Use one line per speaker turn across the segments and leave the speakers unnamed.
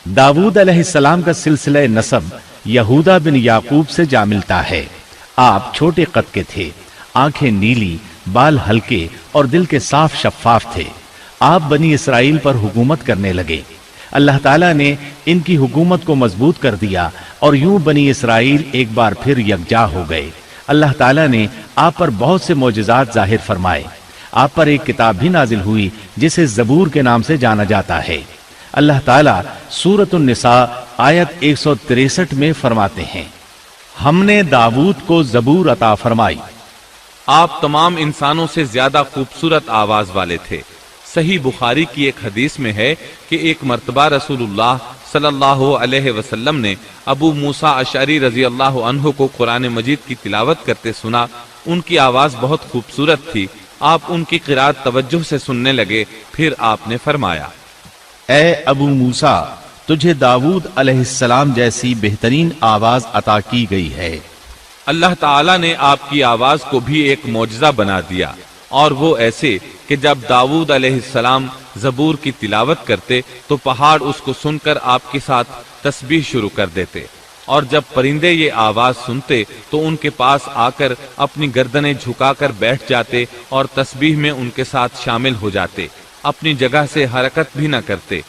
दाऊद अलैहिस्सलाम का सिलसिला नसब यहूदा बिन याकूब से जा मिलता है। आप छोटे कद के थे, आंखें नीली, बाल हल्के और दिल के साफ शफ्फाफ थे। आप बनी इसराइल पर हुकूमत करने लगे। अल्लाह ताला ने इनकी हुकूमत को मजबूत कर दिया और यूं बनी इसराइल एक बार फिर यकजा हो गए। अल्लाह ताला ने आप पर बहुत से मोजज़ात जाहिर फरमाए। आप पर एक किताब भी नाजिल हुई जिसे ज़बूर के नाम से जाना जाता है। अल्लाह ताला सूरत निसा आयत 163 में फरमाते हैं, हमने दाऊद को ज़बूर अता फरमाई।
आप तमाम इंसानों से ज्यादा खूबसूरत आवाज वाले थे। सही बुखारी की एक हदीस में है कि एक मर्तबा रसूलुल्लाह सल्लल्लाहु अलैहि वसल्लम ने अबू मूसा अशअरी रजी अल्लाह अन्हु को कुरान मजीद की तिलावत करते सुना। उनकी आवाज बहुत खूबसूरत थी। आप उनकी क़िराअत तवज्जुह से सुनने लगे। फिर आपने फरमाया,
ए अबू मूसा, तुझे दाऊद अलैहिस्सलाम जैसी बेहतरीन आवाज अता की गई है।
अल्लाह ताला ने आपकी आवाज को भी एक मौजज़ा बना दिया, और वो ऐसे कि जब दाऊद अलैहिस्सलाम ज़बूर की तिलावत करते तो पहाड़ उसको सुनकर आपके साथ तस्बीह शुरू कर देते, और जब परिंदे ये आवाज सुनते तो उनके पास आकर अपनी गर्दनें झुकाकर बैठ जाते और तस्बीह में उनके साथ शामिल हो जाते, अपनी जगह से हरकत भी न करते।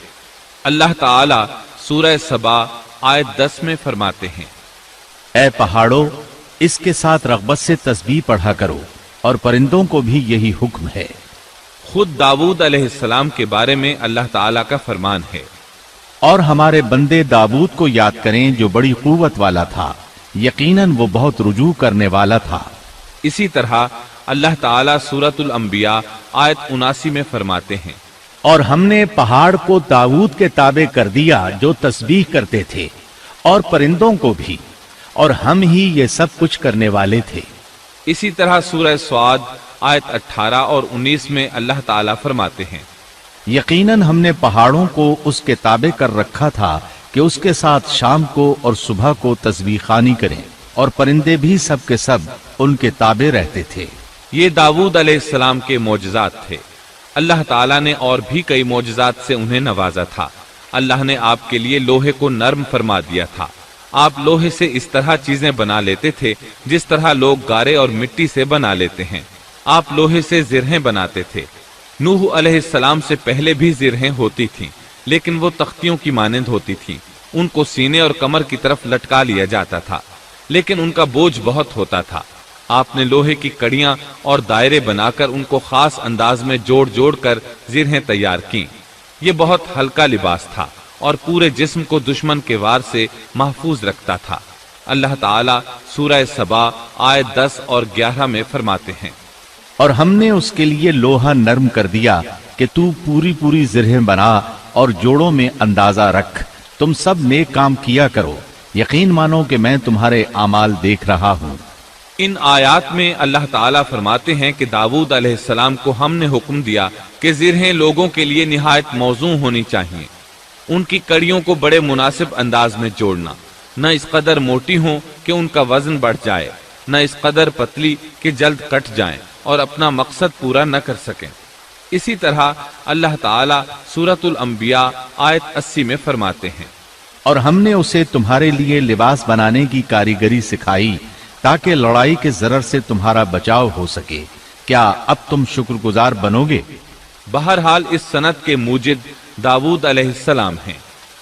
अल्लाह ताला सूरह सबा आयत 10 में फरमाते हैं,
ए पहाड़ों, इसके साथ रग़बत से तस्बीह पढ़ा करो, और परिंदों को भी यही हुक्म है।
खुद दाऊद अलैहिस्सलाम के बारे में अल्लाह ताला का फरमान है,
और हमारे बंदे दाऊद को याद करें जो बड़ी कुव्वत वाला था, यकीनन वो बहुत रुजू करने वाला था।
इसी तरह अल्लाह ताला सूरतुल अंबिया आयत 79 में फरमाते हैं,
और हमने पहाड़ को दाऊद के ताबे कर दिया जो तस्बीह करते थे, और परिंदों को भी, और हम ही ये सब कुछ करने वाले थे।
इसी तरह सूरह स्वाद आयत 18 और 19 में अल्लाह ताला फरमाते हैं,
यकीनन हमने पहाड़ों को उसके ताबे कर रखा था कि उसके साथ शाम को और सुबह को तस्बीह खानी करें, और परिंदे भी सब के सब उनके ताबे रहते थे।
ये दाऊद अलैहिस्सलाम के मोजज़ात थे। अल्लाह ताला ने और भी कई मोजज़ात से उन्हें नवाजा था। अल्लाह ने आपके लिए लोहे को नर्म फरमा दिया था। आप लोहे से इस तरह चीजें बना लेते थे जिस तरह लोग गारे और मिट्टी से बना लेते हैं। आप लोहे से जिरहें बनाते थे। नूह अलैहिस्सलाम से पहले भी जिरहें होती थीं, लेकिन वो तख्तियों की मानंद होती थीं। उनको सीने और कमर की तरफ लटका लिया जाता था, लेकिन उनका बोझ बहुत होता था। आपने लोहे की कड़ियां और दायरे बनाकर उनको खास अंदाज में जोड़ जोड़ कर जिरहें तैयार की। ये बहुत हल्का लिबास था और पूरे जिस्म को दुश्मन के वार से महफूज रखता था। अल्लाह ताला सूरह सबा आयत 10 और 11 में फरमाते हैं,
और हमने उसके लिए लोहा नर्म कर दिया कि तू पूरी पूरी जिरहें बना और जोड़ों में अंदाजा रख। तुम सब नेक काम किया करो, यकीन मानो कि मैं तुम्हारे आमाल देख रहा हूँ।
इन आयात में अल्लाह ताला फरमाते हैं कि दाऊद अलैहिस्सलाम को हमने हुक्म दिया कि जिरहें लोगों के लिए निहायत मौजू होनी चाहिए। उनकी कड़ियों को बड़े मुनासिब अंदाज में जोड़ना, न इस कदर मोटी हो कि उनका वजन बढ़ जाए, न इस कदर पतली कि जल्द कट जाएं और अपना मकसद पूरा न कर सकें। इसी तरह अल्लाह ताला सूरतुल अंबिया आयत 80 में फरमाते हैं,
और हमने उसे तुम्हारे लिए लिबास बनाने की कारीगरी सिखाई ताकि लड़ाई के जरर से तुम्हारा बचाव हो सके। क्या अब तुम शुक्रगुजार बनोगे?
बहरहाल इस सनत के मूजिद दाऊद अलैहिस्सलाम हैं।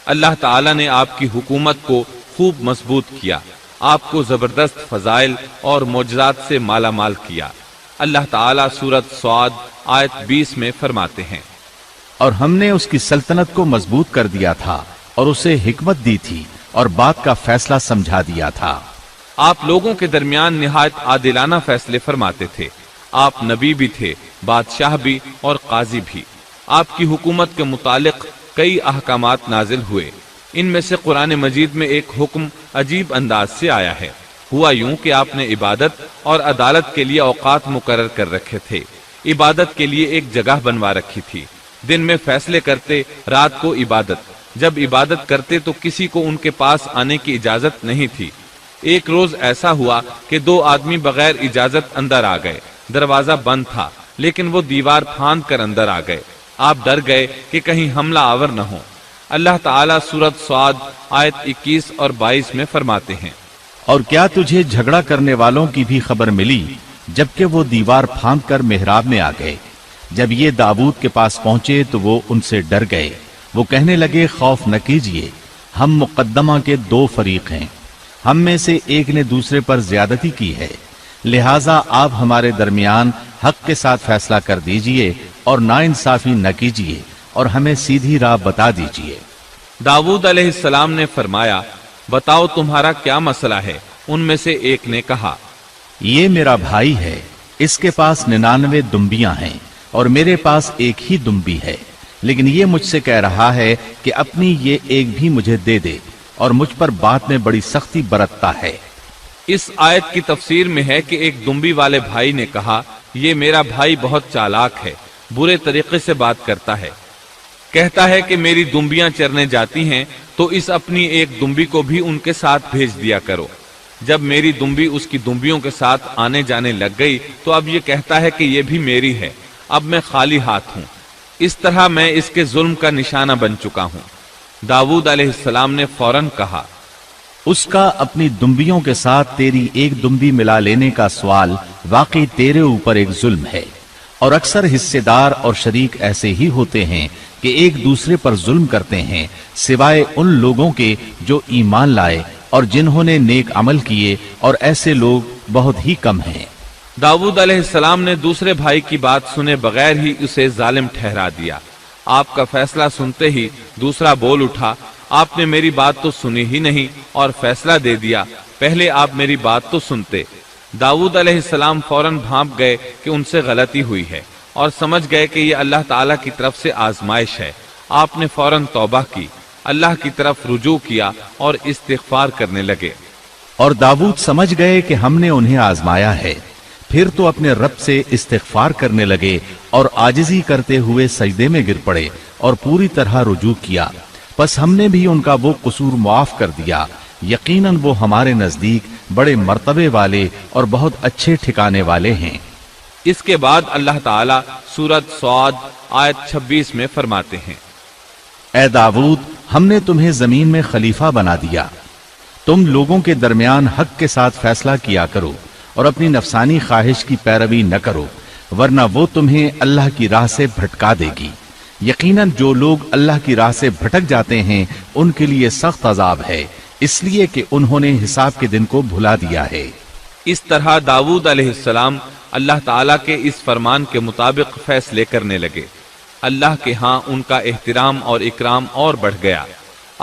अल्लाह ताला ने आपकी हुकूमत को खूब मजबूत किया, आपको जबरदस्त फजाइल और मोजज़ात से माला माल किया। अल्लाह ताला सूरत स्वाद आयत 20 में फरमाते हैं,
और हमने उसकी सल्तनत को मजबूत कर दिया था और उसे हिकमत दी थी और बात का फैसला समझा दिया था।
आप लोगों के दरमियान निहायत आदिलाना फैसले फरमाते थे। आप नबी भी थे, बादशाह भी और काजी भी। आपकी हुकूमत के मुतालिक कई अहकामात नाजिल हुए। इनमें से कुरान मजीद में एक हुक्म अजीब अंदाज से आया है। हुआ यूं कि आपने इबादत और अदालत के लिए औकात मुकर्रर कर रखे थे। इबादत के लिए एक जगह बनवा रखी थी। दिन में फैसले करते, रात को इबादत। जब इबादत करते तो किसी को उनके पास आने की इजाजत नहीं थी। एक रोज ऐसा हुआ कि 2 आदमी बगैर इजाजत अंदर आ गए। दरवाजा बंद था, लेकिन वो दीवार फांद कर अंदर आ गए। आप डर गए कि कहीं हमला आवर न हो। اللہ تعالیٰ سورۃ صاد آیت 21 اور 22 میں فرماتے ہیں،
اور کیا تجھے جھگڑا کرنے والوں کی بھی خبر ملی جبکہ وہ دیوار پھاند کر محراب میں آ گئے؟ جب یہ داؤد کے پاس پہنچے تو وہ ان سے ڈر گئے۔ وہ کہنے لگے، خوف نہ کیجیے، ہم مقدمہ کے 2 فریق ہیں، ہم میں سے ایک نے دوسرے پر زیادتی کی ہے، لہٰذا آپ ہمارے درمیان حق کے ساتھ فیصلہ کر دیجئے اور ناانصافی نہ کیجیے اور ہمیں سیدھی راہ بتا دیجیے۔
داؤد علیہ السلام نے فرمایا، بتاؤ تمہارا کیا مسئلہ ہے؟ ان میں سے ایک نے کہا،
یہ میرا بھائی ہے، اس کے پاس 99 دمبیاں ہیں اور میرے پاس ایک ہی دمبی ہے، لیکن یہ مجھ سے کہہ رہا ہے کہ اپنی یہ ایک بھی مجھے دے دے اور مجھ پر بات میں بڑی سختی برتتا ہے۔
اس آیت کی تفسیر میں ہے کہ ایک دمبی والے بھائی نے کہا، یہ میرا بھائی بہت چالاک ہے، برے طریقے سے بات کرتا ہے، کہتا ہے کہ میری دمبیاں چرنے جاتی ہیں تو اس اپنی ایک دمبی کو بھی ان کے ساتھ بھیج دیا کرو۔ جب میری دمبی اس کی دمبیوں کے ساتھ آنے جانے لگ گئی تو اب یہ کہتا ہے کہ یہ بھی میری ہے، اب میں خالی ہاتھ ہوں۔ اس طرح میں اس کے ظلم کا نشانہ بن چکا ہوں۔ داؤد علیہ السلام نے فوراً کہا،
اس کا اپنی دمبیوں کے ساتھ تیری ایک دمبی ملا لینے کا سوال واقعی تیرے اوپر ایک ظلم ہے، اور اکثر حصے دار اور شریک ایسے ہی ہوتے ہیں کہ ایک دوسرے پر ظلم کرتے ہیں، سوائے ان لوگوں کے جو ایمان لائے اور جنہوں نے نیک عمل کیے، اور ایسے لوگ بہت ہی کم ہیں۔
داؤد علیہ السلام نے دوسرے بھائی کی بات سنے بغیر ہی اسے ظالم ٹھہرا دیا۔ آپ کا فیصلہ سنتے ہی دوسرا بول اٹھا، آپ نے میری بات تو سنی ہی نہیں اور فیصلہ دے دیا، پہلے آپ میری بات تو سنتے۔ داؤد علیہ السلام فوراً بھانپ گئے کہ ان سے غلطی ہوئی ہے اور سمجھ گئے کہ یہ اللہ تعالیٰ کی طرف سے آزمائش ہے۔ آپ نے فوراً توبہ کی، اللہ کی طرف رجوع کیا اور استغفار کرنے لگے۔
اور داؤد سمجھ گئے کہ ہم نے انہیں آزمایا ہے، پھر تو اپنے رب سے استغفار کرنے لگے اور عاجزی کرتے ہوئے سجدے میں گر پڑے اور پوری طرح رجوع کیا۔ پس ہم نے بھی ان کا وہ قصور معاف کر دیا، یقیناً وہ ہمارے نزدیک بڑے مرتبے والے اور بہت اچھے ٹھکانے والے ہیں۔
اس کے بعد اللہ تعالیٰ سورۃ صاد آیت 26 میں فرماتے ہیں،
اے داؤد، ہم نے تمہیں زمین میں خلیفہ بنا دیا، تم لوگوں کے درمیان حق کے ساتھ فیصلہ کیا کرو اور اپنی نفسانی خواہش کی پیروی نہ کرو، ورنہ وہ تمہیں اللہ کی راہ سے بھٹکا دے گی۔ یقیناً جو لوگ اللہ کی راہ سے بھٹک جاتے ہیں ان کے لیے سخت عذاب ہے، اس لیے کہ انہوں نے حساب کے دن کو بھلا دیا ہے۔
اس طرح داؤد علیہ السلام اللہ تعالیٰ کے اس فرمان کے مطابق فیصلے کرنے لگے۔ اللہ کے ہاں ان کا احترام اور اکرام اور بڑھ گیا۔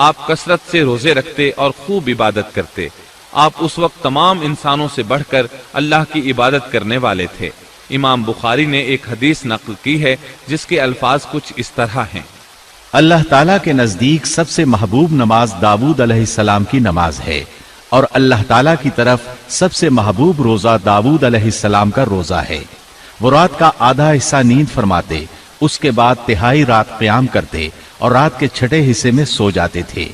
آپ کثرت سے روزے رکھتے اور خوب عبادت کرتے۔ آپ اس وقت تمام انسانوں سے بڑھ کر اللہ کی عبادت کرنے والے تھے۔ امام بخاری نے ایک حدیث نقل کی ہے جس کے الفاظ کچھ اس طرح ہیں،
اللہ تعالیٰ کے نزدیک سب سے محبوب نماز داؤد علیہ السلام کی نماز ہے، اور اللہ تعالیٰ کی طرف سب سے محبوب روزہ داؤد علیہ السلام کا روزہ ہے۔ وہ رات کا آدھا حصہ نیند فرماتے، اس کے بعد تہائی رات قیام کرتے اور رات کے چھٹے حصے میں سو جاتے تھے۔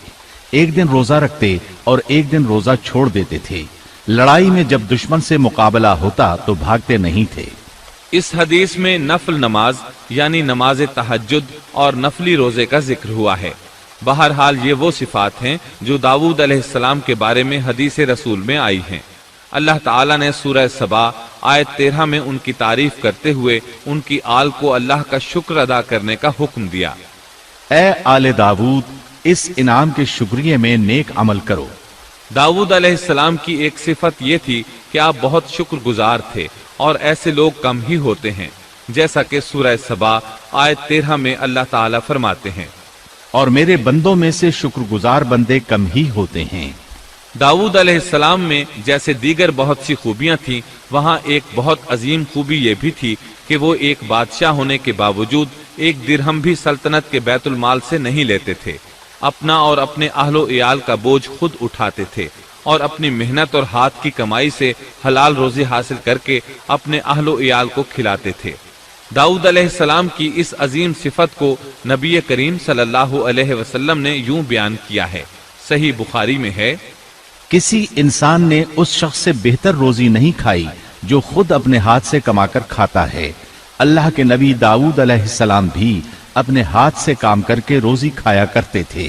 ایک دن روزہ رکھتے اور ایک دن روزہ چھوڑ دیتے تھے۔ لڑائی میں جب دشمن سے مقابلہ ہوتا تو بھاگتے نہیں تھے۔
اس حدیث میں نفل نماز یعنی نماز تہجد اور نفلی روزے کا ذکر ہوا ہے۔ بہرحال یہ وہ صفات ہیں جو داؤد علیہ السلام کے بارے میں حدیث رسول میں آئی ہیں۔ اللہ تعالیٰ نے سورہ سبا آیت 13 میں ان کی تعریف کرتے ہوئے ان کی آل کو اللہ کا شکر ادا کرنے کا حکم دیا۔
اے آل داؤد، اس انعام کے شکریہ میں نیک عمل کرو۔
داؤد علیہ السلام کی ایک صفت یہ تھی کہ آپ بہت شکر گزار تھے، اور ایسے لوگ کم ہی ہوتے ہیں، جیسا کہ سورہ سبا آیت 13 میں اللہ تعالیٰ فرماتے ہیں،
اور میرے بندوں میں سے شکر گزار بندے کم ہی ہوتے ہیں۔
داؤد علیہ السلام میں جیسے دیگر بہت سی خوبیاں تھیں، وہاں ایک بہت عظیم خوبی یہ بھی تھی کہ وہ ایک بادشاہ ہونے کے باوجود ایک درہم بھی سلطنت کے بیت المال سے نہیں لیتے تھے۔ اپنا اور اپنے اہل و عیال کا بوجھ خود اٹھاتے تھے اور اپنی محنت اور ہاتھ کی کمائی سے حلال روزی حاصل کر کے اپنے اہل و عیال کو کھلاتے تھے۔ داؤد علیہ السلام کی اس عظیم صفت کو نبی کریم صلی اللہ علیہ وسلم نے یوں بیان کیا ہے، صحیح بخاری میں ہے،
کسی انسان نے اس شخص سے بہتر روزی نہیں کھائی جو خود اپنے ہاتھ سے کما کر کھاتا ہے۔ اللہ کے نبی داؤد علیہ السلام بھی अपने हाथ से काम करके रोजी खाया करते थे।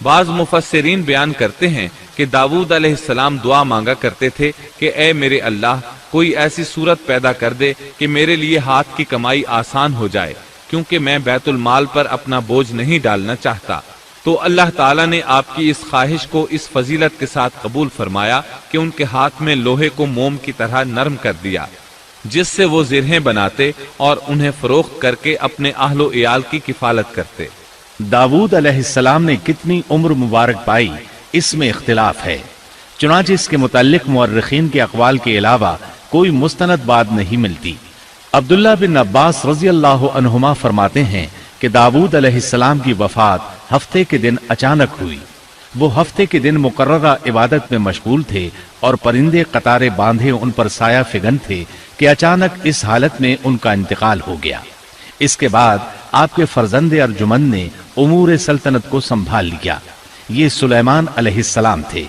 बाज मुफस्सिरीन बयान करते हैं कि दाऊद अलैहिस्सलाम दुआ मांगा करते थे कि ए मेरे अल्लाह, कोई ऐसी सूरत पैदा कर दे कि मेरे लिए हाथ की कमाई आसान हो जाए, क्योंकि मैं बैतुल माल पर अपना बोझ नहीं डालना चाहता। तो अल्लाह ताला ने आपकी इस ख्वाहिश को इस फजीलत के साथ कबूल फरमाया कि उनके हाथ में लोहे को मोम की तरह नरम कर दिया, जिससे वो जिरहें बनाते और उन्हें फरोख्त करके अपने अहलो इयाल की किफालत करते।
दाऊद अलैहिस्सलाम ने कितनी उम्र मुबारक पाई, इसमें इख्तिलाफ है। चुनांचे इसके मुताल्लिक मुअर्रिखीन के अक़वाल के अलावा कोई मुस्तनद बात नहीं मिलती। अब्दुल्ला बिन अब्बास रज़ी अल्लाहु अन्हुमा फरमाते हैं कि दाऊद अलैहिस्सलाम की वफात हफ्ते के दिन अचानक हुई। वो हफ्ते के दिन मुकर्ररा इबादत में मशगूल थे और परिंदे कतारे बांधे उन पर साया फिगन थे कि अचानक इस हालत में उनका इंतकाल हो गया। इसके बाद आपके फर्जंदे अर्जुमंद ने उमूर सल्तनत को संभाल लिया। ये सुलेमान अलैहिस्सलाम थे।